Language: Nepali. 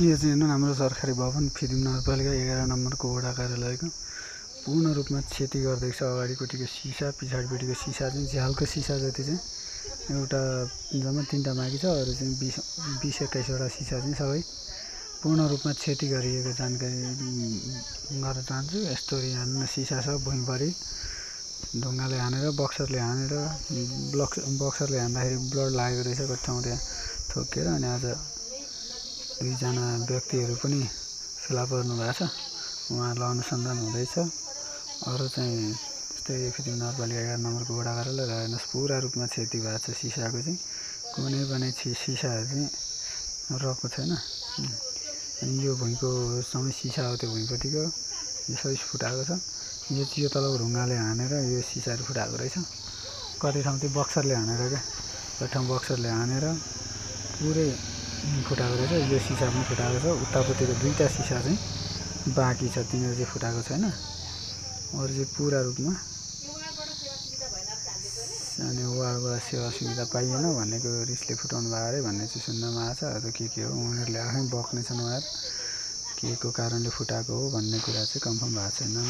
यो चाहिँ हेर्नु हाम्रो सरकारी भवन फिदिम नगरपालिका 11 नम्बरको वडा कार्यालयको पूर्ण रूपमा क्षति गर्दैछ। अगाडिपट्टिको सिसा पछाडिपट्टिको सिसा चाहिँ झ्यालको सिसा जति चाहिँ एउटा जम्मा 3टा बाँकी छ। अरू चाहिँ 20-21 वटा सिसा चाहिँ सबै पूर्ण रूपमा क्षति गरिएको जानकारी गर्न चाहन्छु। यस्तो यहाँ सिसा छ भुइँभरि ढुङ्गाले हानेर बक्सरले हानेर बक्सरले हान्दाखेरि ब्लड लागेको रहेछ कति ठाउँ त्यहाँ ठोकेर। अनि आज 2 जना व्यक्तिहरू पनि फेला पर्नु भएको छ, उहाँहरूलाई अनुसन्धान हुँदैछ। अरू चाहिँ त्यस्तै फिदिम नगरपालिका 11 नम्बरको वडा कार्यालय र हेर्नुहोस् पुरा रूपमा क्षति भएको छ। सिसाको चाहिँ कुनै पनि सिसाहरू चाहिँ रहेको छैन। अनि यो भुइँको सबै सिसा हो, त्यो भुइँपट्टिको यो सबै फुटाएको छ। यो तलको ढुङ्गाले हानेर यो सिसाहरू फुटाएको रहेछ। कति ठाउँ चाहिँ बक्सरले हानेर क्या, कति ठाउँ बक्सरले हानेर पुरै फुटाएको रहेछ। यो सिसा पनि फुटाएको छ। उतापट्टिको 2टा सिसा चाहिँ बाँकी छ, तिनीहरू चाहिँ फुटाएको छैन। अरू चाहिँ पुरा रूपमा अनि वार्डबाट सेवा सुविधा पाइएन भनेको रिसले फुटाउनु भएको अरे भन्ने चाहिँ सुन्नमा आएको छ। अरू के हो उनीहरूले आफै बक्ने छन्, उहाँहरू के को कारणले फुटाएको हो भन्ने कुरा चाहिँ कन्फर्म भएको छैन।